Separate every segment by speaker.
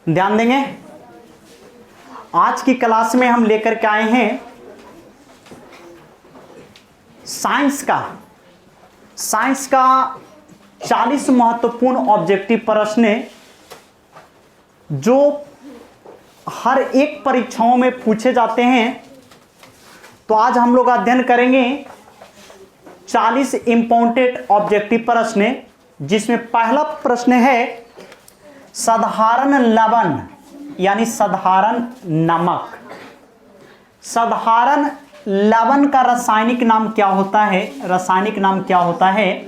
Speaker 1: ध्यान देंगे। आज की क्लास में हम लेकर के आए हैं साइंस का 40 महत्वपूर्ण ऑब्जेक्टिव प्रश्न जो हर एक परीक्षाओं में पूछे जाते हैं। तो आज हम लोग अध्ययन करेंगे 40 इंपॉर्टेंट ऑब्जेक्टिव प्रश्न, जिसमें पहला प्रश्न है साधारण लवण यानी साधारण नमक। साधारण लवण का रासायनिक नाम क्या होता है? रासायनिक नाम क्या होता है?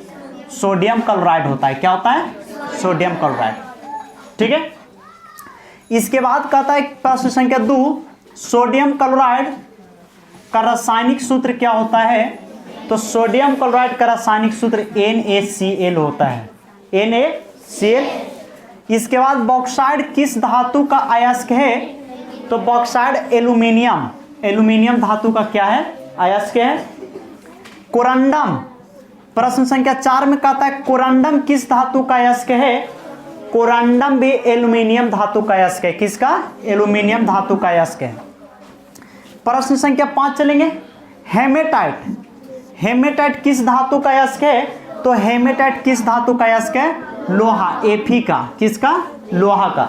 Speaker 1: सोडियम क्लोराइड होता है। क्या होता है? Sodium chloride. ठीक है। इसके बाद कहता है प्रश्न संख्या 2, सोडियम क्लोराइड का रासायनिक सूत्र क्या होता है? तो सोडियम क्लोराइड का रासायनिक सूत्र NaCl होता है। NaCl। इसके बाद बॉक्साइड किस धातु का अयस्क है? तो बॉक्साइड एल्यूमिनियम धातु का क्या है? अयस्क है। कोरंडम, प्रश्न संख्या 4 में कहता है कोरंडम किस धातु का अयस्क है? कोरंडम भी एल्यूमिनियम धातु का अयस्क है। किसका? एल्यूमिनियम धातु का अयस्क है। प्रश्न संख्या 5 चलेंगे। हेमेटाइट किस धातु का अयस्क है? तो हेमेटाइट किस धातु का अयस्क है? लोहा, Fe का। किसका? लोहा का,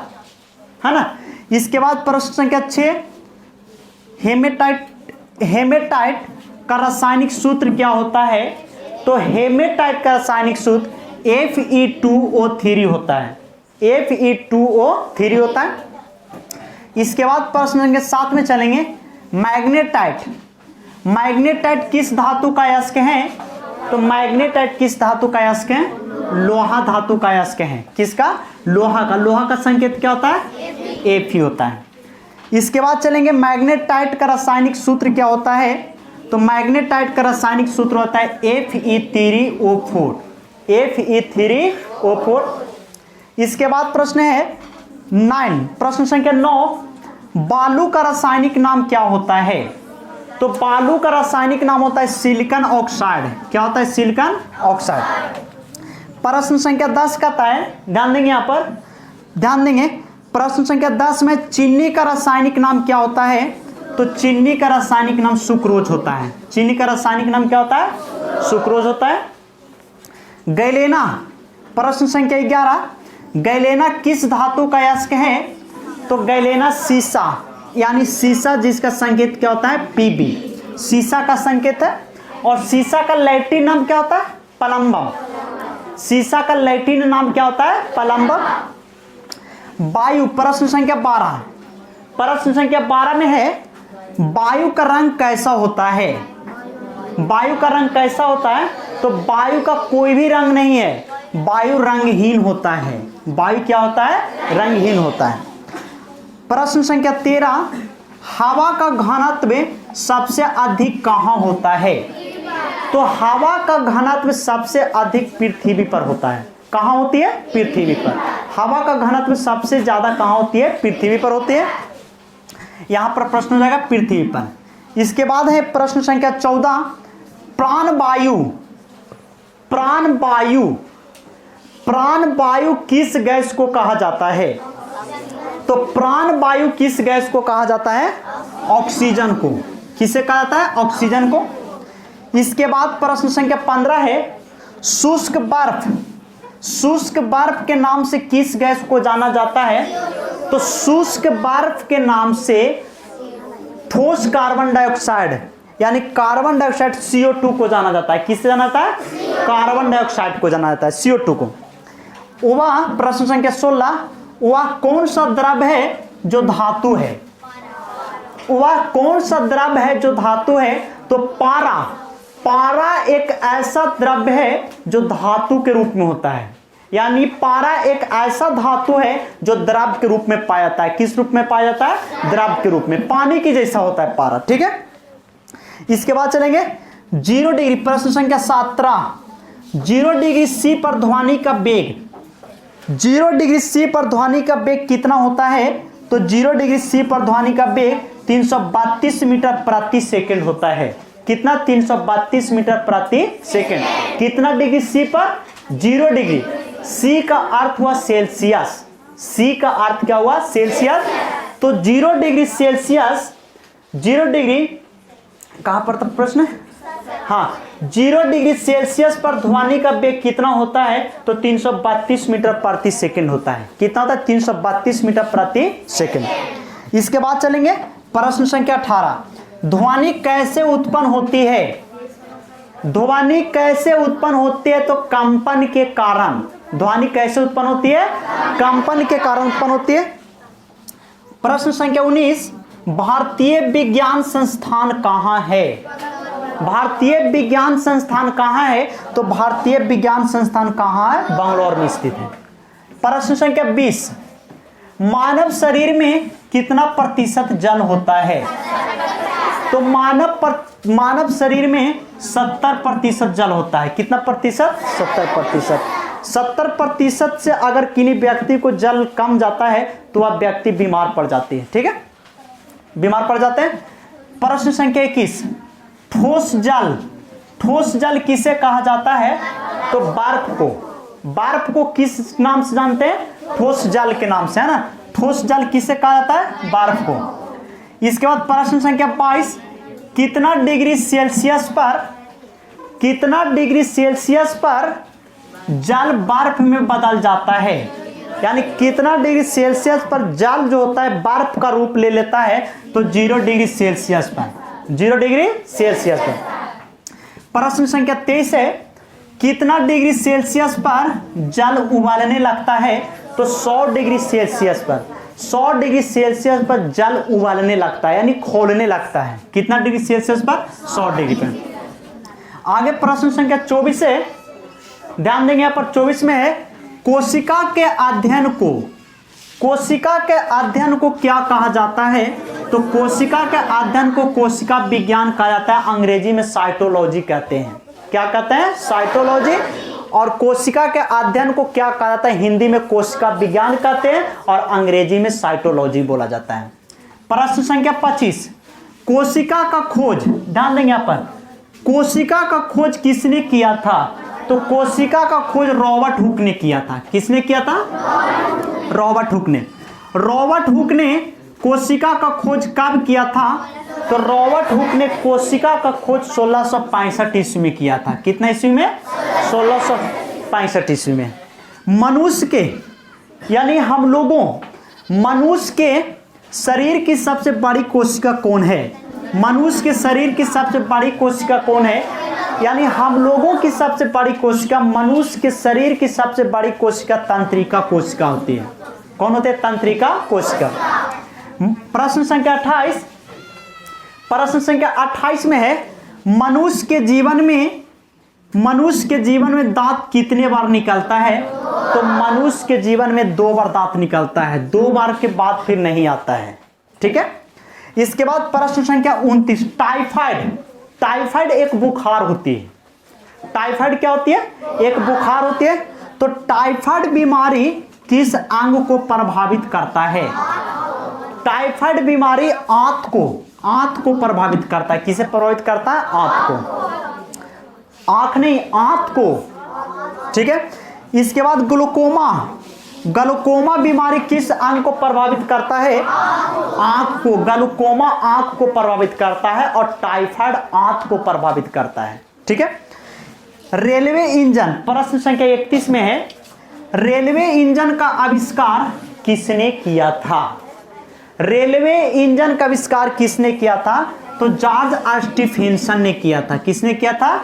Speaker 1: है ना। इसके बाद प्रश्न संख्या 6, हेमेटाइट का रासायनिक सूत्र क्या होता है? तो हेमेटाइट का रासायनिक सूत्र Fe2O3 होता है। Fe2O3 होता है। इसके बाद प्रश्न संख्या 7 में चलेंगे। मैग्नेटाइट किस धातु का अयस्क है? तो मैग्नेटाइट किस धातु का अयस्क है? लोहा धातु का अयस्क है। किसका? लोहा का। लोहा का संकेत क्या होता है? Fe होता है। इसके बाद चलेंगे मैग्नेटाइट का रासायनिक सूत्र क्या होता है? तो मैग्नेटाइट का रासायनिक सूत्र होता है Fe3O4। Fe3O4। इसके बाद प्रश्न है 9, प्रश्न संख्या 9, बालू का रासायनिक नाम क्या होता है? तो बालू का रासायनिक नाम होता है सिलिकॉन ऑक्साइड। क्या होता है? Silicon oxide. प्रश्न संख्या 10 कहता है, ध्यान देंगे, यहां पर ध्यान देंगे। प्रश्न संख्या 10 में चीनी का रासायनिक नाम क्या होता है? तो चीनी का रासायनिक नाम सुक्रोज होता है। चीनी का रासायनिक नाम क्या होता है? सुक्रोज होता है। गैलेना, प्रश्न संख्या 11, गैलेना किस धातु का अयस्क है? तो गैलेना सीसा, यानी सीसा जिसका संकेत क्या होता है? Pb। सीसा का संकेत है। और सीसा का लैटिन नाम क्या होता है? पलम्बम। सीसा का लैटिन नाम क्या होता है? पलम्बम। वायु, प्रश्न संख्या 12, प्रश्न संख्या 12 में है वायु का रंग कैसा होता है? वायु का रंग कैसा होता है? तो वायु का कोई भी रंग नहीं है, वायु रंगहीन होता है। वायु क्या होता है? रंगहीन होता है। प्रश्न संख्या 13, हवा का घनत्व सबसे अधिक कहाँ होता है? तो हवा का घनत्व सबसे अधिक पृथ्वी पर होता है। कहाँ होती है? पृथ्वी पर। हवा का घनत्व सबसे ज्यादा कहाँ होती है? पृथ्वी पर होती है। यहां पर प्रश्न हो जाएगा पृथ्वी पर। इसके बाद है प्रश्न संख्या 14, प्राणवायु किस गैस को कहा जाता है? तो प्राणवायु किस गैस को कहा जाता है? ऑक्सीजन को। किसे कहा जाता है? ऑक्सीजन को। इसके बाद प्रश्न संख्या 15 है शुष्क बर्फ के नाम से किस गैस को जाना जाता है? तो शुष्क बर्फ के नाम से ठोस कार्बन डाइऑक्साइड यानी कार्बन डाइऑक्साइड CO2 को जाना जाता है। किससे जाना जाता है? कार्बन डाइऑक्साइड को जाना जाता है, CO2 को। वह प्रश्न संख्या 16, वह कौन सा द्रव है जो धातु है? वह कौन सा द्रव है जो धातु है? तो पारा एक ऐसा द्रव्य है जो धातु के रूप में होता है। यानी पारा एक ऐसा धातु है जो द्रव के रूप में पाया जाता है। किस रूप में पाया जाता है? द्रव के रूप में। पानी की जैसा होता है पारा। ठीक है। इसके बाद चलेंगे 0 डिग्री, प्रश्न संख्या 17, 0 डिग्री C पर ध्वनि का वेग, 0 डिग्री C पर ध्वनि का वेग कितना होता है? तो 0 डिग्री C पर ध्वनि का वेग 332 मीटर प्रति सेकंड होता है। कितना? 332 मीटर प्रति सेकंड। कितना डिग्री C पर? 0 डिग्री। C का अर्थ हुआ सेल्सियस। सी का अर्थ क्या हुआ? सेल्सियस। तो 0 डिग्री सेल्सियस, 0 डिग्री कहां पर था प्रश्न? हाँ, 0 डिग्री सेल्सियस पर ध्वनि का वेग कितना होता है? तो 332 मीटर प्रति सेकंड होता है। कितना होता है? 332 मीटर प्रति सेकंड। इसके बाद चलेंगे प्रश्न संख्या 18, ध्वनि कैसे उत्पन्न होती है? ध्वनि कैसे उत्पन्न होती है? तो कंपन के कारण। ध्वनि कैसे उत्पन्न होती है? कंपन के कारण उत्पन्न होती है। प्रश्न संख्या 19, भारतीय विज्ञान संस्थान कहां है? भारतीय विज्ञान संस्थान कहां है? तो भारतीय विज्ञान संस्थान कहां है? बेंगलोर में स्थित है। प्रश्न संख्या 20, मानव शरीर में कितना प्रतिशत जल होता है? तो मानव शरीर में 70% जल होता है। कितना प्रतिशत? 70%। 70% से अगर किसी व्यक्ति को जल कम जाता है तो वह व्यक्ति बीमार पड़ जाती है। ठीक है, बीमार पड़ जाते हैं। प्रश्न संख्या 21, ठोस जल किसे कहा जाता है? तो बर्फ को किस नाम से जानते हैं? ठोस जल के नाम से, है ना। ठोस जल किसे कहा जाता है? बर्फ को। इसके बाद प्रश्न संख्या 22, कितना डिग्री सेल्सियस पर जल बर्फ में बदल जाता है? यानी कितना डिग्री सेल्सियस पर जल जो होता है बर्फ का रूप ले लेता है? तो 0 डिग्री सेल्सियस पर। 0 डिग्री सेल्सियस पर। प्रश्न संख्या 23 है, कितना डिग्री सेल्सियस पर जल उबालने लगता है? तो 100 डिग्री सेल्सियस पर। 100 डिग्री सेल्सियस पर जल उबालने लगता है, यानी खोलने लगता है। कितना डिग्री सेल्सियस पर? 100 डिग्री पर। आगे प्रश्न संख्या 24 है, ध्यान देंगे। यहाँ पर 24 में है, कोशिका के अध्ययन को क्या कहा जाता है? तो कोशिका के अध्ययन को कोशिका विज्ञान कहा जाता है। अंग्रेजी में साइटोलॉजी कहते हैं। क्या कहते हैं? साइटोलॉजी। और कोशिका के अध्ययन को क्या कहा जाता है? हिंदी में कोशिका विज्ञान कहते हैं और अंग्रेजी में साइटोलॉजी बोला जाता है। प्रश्न संख्या 25, कोशिका का खोज, ध्यान देंगे यहाँ पर, कोशिका का खोज किसने किया था? तो कोशिका का खोज रॉबर्ट हुक ने किया था। किसने किया था? रॉबर्ट हुक ने कोशिका का खोज कब किया था? तो रॉबर्ट हुक ने कोशिका का खोज 1665 ईस्वी में किया था। कितना ईस्वी में? 1665 ईस्वी में। मनुष्य के, यानी हम लोगों, मनुष्य के शरीर की सबसे बड़ी कोशिका कौन है? मनुष्य के शरीर की सबसे बड़ी कोशिका कौन है? यानी हम लोगों की सबसे बड़ी कोशिका, मनुष्य के शरीर की सबसे बड़ी कोशिका तंत्रिका कोशिका होती है। कौन होते हैं? तंत्रिका कोशिका। प्रश्न संख्या 28, प्रश्न संख्या 28 में है, मनुष्य के जीवन में दांत कितने बार निकलता है? तो मनुष्य के जीवन में 2 बार दांत निकलता है। 2 बार के बाद फिर नहीं आता है। ठीक है। इसके बाद प्रश्न संख्या 29, टाइफाइड एक बुखार होती है। टाइफाइड क्या होती है? एक बुखार होती है। तो टाइफाइड बीमारी किस अंग को प्रभावित करता है? टाइफाइड बीमारी आंत को प्रभावित करता है। किसे प्रभावित करता है? आंत को। आंख नहीं, आंत को। ठीक है। इसके बाद ग्लूकोमा बीमारी किस अंग को प्रभावित करता है? आंख को। ग्लूकोमा आंख को प्रभावित करता है और टाइफाइड आंत को प्रभावित करता है। ठीक है। रेलवे इंजन, प्रश्न संख्या 31 में है, रेलवे इंजन का आविष्कार किसने किया था? रेलवे इंजन का आविष्कार किसने किया था? तो जॉर्ज स्टीफेंसन ने किया था। किसने किया था?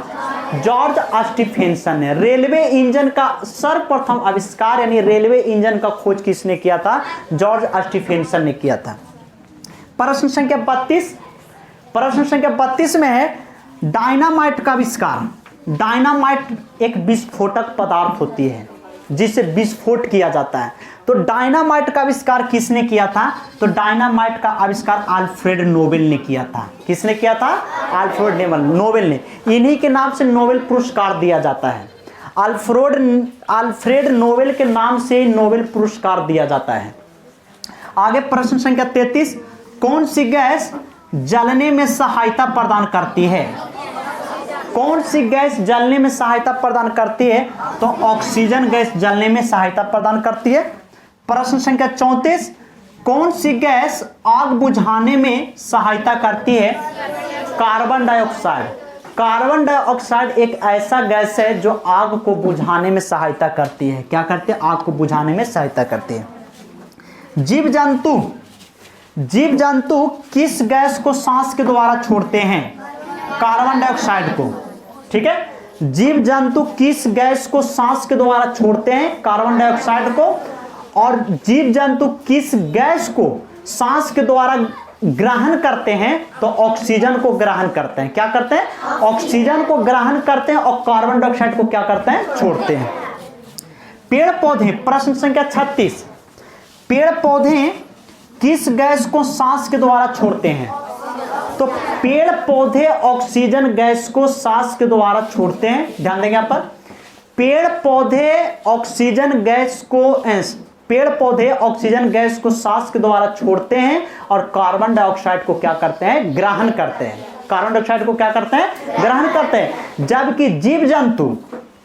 Speaker 1: जॉर्ज स्टीफेंसन ने। रेलवे इंजन का सर्वप्रथम आविष्कार यानी रेलवे इंजन का खोज किसने किया था? जॉर्ज स्टीफेंसन ने किया था। प्रश्न संख्या 32 में है, डायनामाइट का आविष्कार। डायनामाइट एक विस्फोटक पदार्थ होती है जिससे विस्फोट किया जाता है। तो डायनामाइट का आविष्कार किसने किया था? तो डायनामाइट का आविष्कार अल्फ्रेड नोबेल ने किया था। किसने किया था? अल्फ्रेड नोबेल ने। इन्हीं के नाम से नोबेल पुरस्कार दिया जाता है। अल्फ्रेड नोबेल के नाम से नोबेल पुरस्कार दिया जाता है। आगे प्रश्न संख्या 33, कौन सी गैस जलने में सहायता प्रदान करती है? कौन सी गैस जलने में सहायता प्रदान करती है? तो ऑक्सीजन गैस जलने में सहायता प्रदान करती है। प्रश्न संख्या 34, कौन सी गैस आग बुझाने में सहायता करती है? Carbon dioxide. कार्बन डाइऑक्साइड एक ऐसा गैस है जो आग को बुझाने में सहायता करती है। क्या करती है? आग को बुझाने में सहायता करती है। जीव जंतु किस गैस को सांस के द्वारा छोड़ते हैं? कार्बन डाइऑक्साइड को। ठीक है, जीव जंतु किस गैस को सांस के द्वारा छोड़ते हैं? कार्बन डाइऑक्साइड को। और जीव जंतु किस गैस को सांस के द्वारा ग्रहण करते हैं? तो ऑक्सीजन को ग्रहण करते हैं। क्या करते हैं? ऑक्सीजन को ग्रहण करते हैं और कार्बन डाइऑक्साइड को क्या करते हैं? छोड़ते हैं। पेड़ पौधे, प्रश्न संख्या 36, पेड़ पौधे किस गैस को सांस के द्वारा छोड़ते हैं? तो पेड़ पौधे ऑक्सीजन गैस को सांस के द्वारा छोड़ते हैं। ध्यान देंगे यहाँ पर, पेड़ पौधे ऑक्सीजन गैस को सांस के द्वारा छोड़ते हैं और कार्बन डाइऑक्साइड को क्या करते हैं? ग्रहण करते हैं। कार्बन डाइऑक्साइड को क्या करते हैं? ग्रहण करते हैं। जबकि जीव जंतु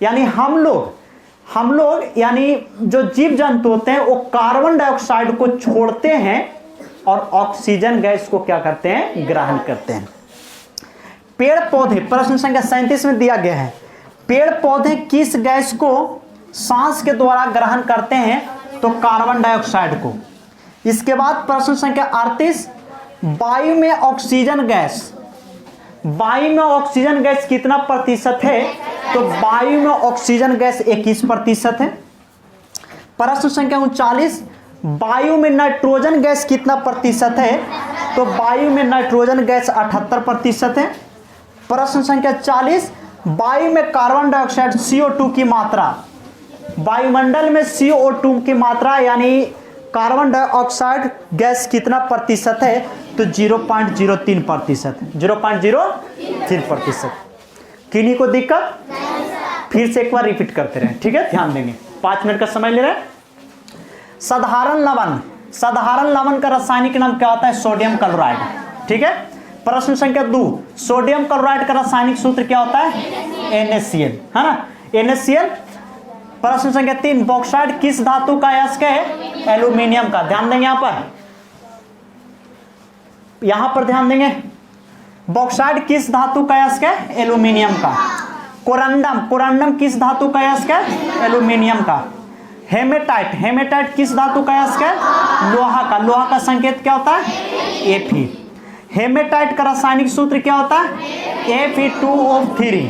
Speaker 1: यानी हम लोग यानी जो जीव जंतु होते हैं वो कार्बन डाइऑक्साइड को छोड़ते हैं और ऑक्सीजन गैस को क्या करते हैं? ग्रहण करते हैं। पेड़ पौधे, प्रश्न संख्या 37 में दिया गया है, पेड़ पौधे किस गैस को सांस के द्वारा ग्रहण करते हैं? तो कार्बन डाइऑक्साइड को। इसके बाद प्रश्न संख्या 38, वायु में ऑक्सीजन गैस कितना प्रतिशत है? तो वायु में ऑक्सीजन गैस 21% है। प्रश्न संख्या 39, वायु में नाइट्रोजन गैस कितना प्रतिशत है? तो वायु में नाइट्रोजन गैस 78% है। प्रश्न संख्या 40, वायु में कार्बन डाइऑक्साइड CO2 की मात्रा, वायुमंडल में CO2 की मात्रा यानी कार्बन डाइऑक्साइड गैस कितना प्रतिशत है? तो 0.03%। 0.03%। किन्हीं को दिक्कत? फिर से एक बार रिपीट करते रहे। ठीक है, ध्यान देंगे, 5 मिनट का समय ले रहे हैं। साधारण लवण का रासायनिक नाम क्या होता है? Sodium chloride. ठीक है, प्रश्न संख्या 2, सोडियम क्लोराइड का रासायनिक सूत्र क्या होता है? NaCl, है ना, NaCl। प्रश्न संख्या 3, बॉक्साइट किस धातु का अयस्क है? एल्यूमिनियम का। ध्यान देंगे यहां पर ध्यान देंगे, बॉक्साइट किस धातु का अयस्क है? एल्यूमिनियम का। कोरंडम किस धातु का अयस्क है? एल्यूमिनियम का। हेमेटाइट किस धातु का अयस्क है? लोहा का। लोहा का संकेत क्या होता है? Fe। हेमेटाइट का रासायनिक सूत्र क्या होता है? Fe2O3।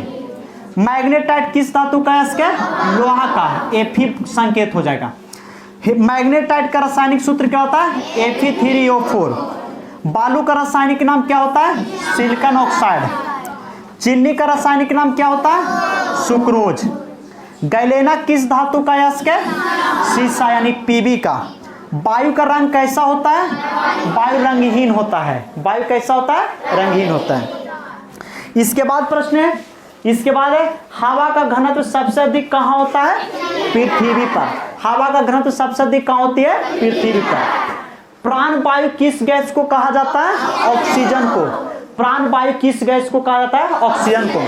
Speaker 1: मैग्नेटाइट किस धातु का अयस्क है? लोहा का। Fe संकेत हो जाएगा। मैग्नेटाइट का रासायनिक सूत्र क्या होता है? Fe3O4। बालू का रासायनिक नाम क्या होता है? Silicon oxide. चीनी का रासायनिक नाम क्या होता है? सुक्रोज। गैलेना किस धातु का अयस्क है? सीसा यानी Pb का। वायु का रंग कैसा होता है? वायु रंगहीन होता है। वायु कैसा होता है? रंगहीन होता है। इसके बाद प्रश्न है, हवा का घनत्व सबसे अधिक कहाँ होता है? पृथ्वी पर। हवा का घनत्व सबसे अधिक कहाँ होती है? पृथ्वी पर। प्राण वायु किस गैस को कहा जाता है? ऑक्सीजन को। प्राण वायु किस गैस को कहा जाता है? ऑक्सीजन को।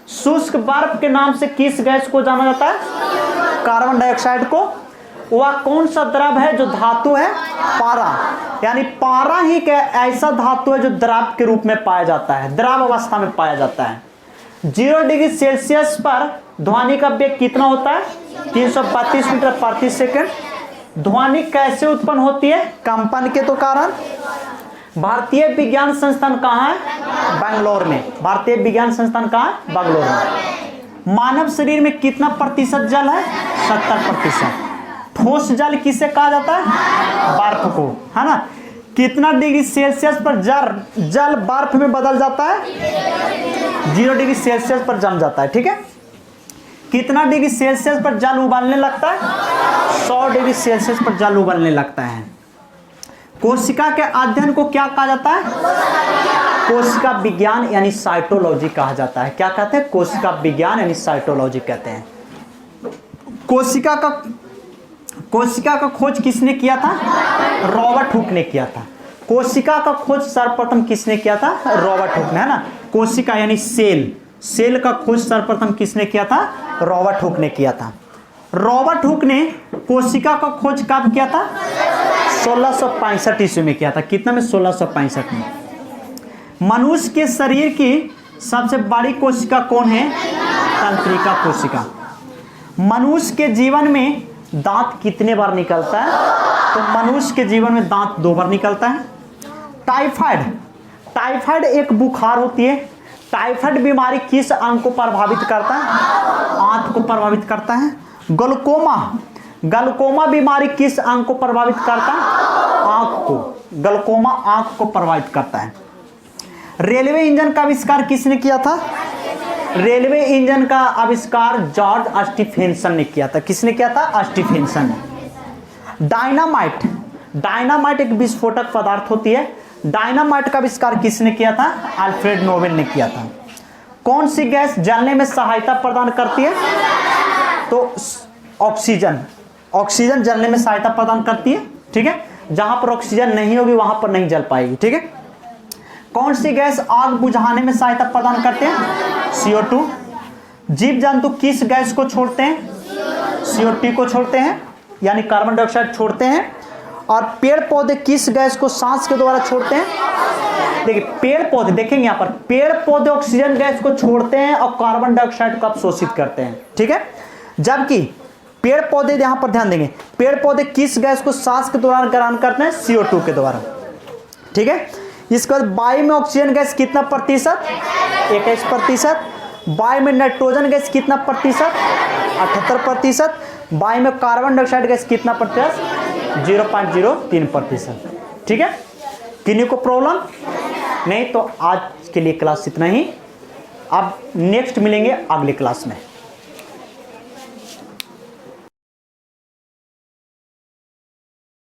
Speaker 1: शुष्क बर्फ के नाम से किस गैस को जाना जाता है? कार्बन डाइऑक्साइड को। वह कौन सा द्रव है जो धातु है? पारा। यानी पारा ही ऐसा धातु है जो द्रव के रूप में पाया जाता है, द्रव अवस्था में पाया जाता है। 0 डिग्री सेल्सियस पर ध्वनि का वेग कितना होता है? 332 मीटर प्रति सेकंड। ध्वनि कैसे उत्पन्न होती है? कंपन के तो कारण। भारतीय विज्ञान संस्थान कहाँ है? बेंगलोर में। भारतीय विज्ञान संस्थान कहाँ है? बेंगलोर में। मानव शरीर में कितना प्रतिशत जल है? 70%। ठोस जल किसे कहा जाता है? बर्फ को, है ना। कितना डिग्री सेल्सियस पर जल बर्फ में बदल जाता है? 0 डिग्री सेल्सियस पर जम जाता है। ठीक है, कितना डिग्री सेल्सियस पर जल उबलने लगता है? 100 डिग्री सेल्सियस पर जल उबलने लगता है। कोशिका के अध्ययन को क्या कहा जाता है? कोशिका विज्ञान यानी साइटोलॉजी कहा जाता है। क्या कहते हैं? कोशिका विज्ञान यानी साइटोलॉजी कहते हैं। कोशिका का खोज किसने किया था? रॉबर्ट हुक ने किया था। कोशिका का खोज सर्वप्रथम किसने किया था? रॉबर्ट हुक ने, है ना। कोशिका यानी सेल का खोज सर्वप्रथम किसने किया था? रॉबर्ट हुक ने किया था। रॉबर्ट हुक ने कोशिका का खोज कब किया था? 1665 ईस्वी में किया था। कितना में? 1665 में। मनुष्य के शरीर की सबसे बड़ी कोशिका कौन है? तंत्रिका कोशिका। मनुष्य के जीवन में दांत कितने बार निकलता है? तो मनुष्य के जीवन में दांत 2 बार निकलता है। टाइफाइड, टाइफाइड एक बुखार होती है। टाइफाइड बीमारी किस अंग को प्रभावित करता है? आंत को प्रभावित करता है। ग्लूकोमा, ग्लूकोमा बीमारी किस अंग को प्रभावित करता है? आंख को। ग्लूकोमा आंख को प्रभावित करता है। रेलवे इंजन का आविष्कार किसने किया था? रेलवे इंजन का आविष्कार जॉर्ज स्टीफेंसन ने किया था। किसने किया था? स्टीफेंसन। डायनामाइट, डायनामाइट एक विस्फोटक पदार्थ होती है। डायनामाइट का आविष्कार किसने किया था? अल्फ्रेड नोबेल ने किया था। कौन सी गैस जलने में सहायता प्रदान करती है? तो ऑक्सीजन, ऑक्सीजन जलने में सहायता प्रदान करती है। ठीक है, जहां पर ऑक्सीजन नहीं होगी वहां पर नहीं जल पाएगी। ठीक है, कौन सी गैस आग बुझाने में सहायता प्रदान करते हैं? CO2। जीव जंतु किस गैस को छोड़ते हैं? CO2 को छोड़ते हैं, यानी कार्बन डाइऑक्साइड छोड़ते हैं। और पेड़ पौधे किस गैस को सांस के द्वारा छोड़ते हैं? देखिए पेड़ पौधे, देखेंगे यहाँ पर, पेड़ पौधे ऑक्सीजन गैस को छोड़ते हैं और कार्बन डाइऑक्साइड को अवशोषित करते हैं। ठीक है, जबकि पेड़ पौधे, यहां पर ध्यान देंगे, पेड़ पौधे किस गैस को सांस के दौरान ग्रहण करते हैं? CO2 के द्वारा। ठीक है, इसके बाद वायु में ऑक्सीजन गैस कितना प्रतिशत? 21%। वायु में नाइट्रोजन गैस कितना प्रतिशत? 78%। वायु में कार्बन डाइऑक्साइड गैस कितना प्रतिशत? 0.03%। ठीक है, किन्हीं को प्रॉब्लम नहीं? तो आज के लिए क्लास इतना ही। अब नेक्स्ट मिलेंगे अगले क्लास में।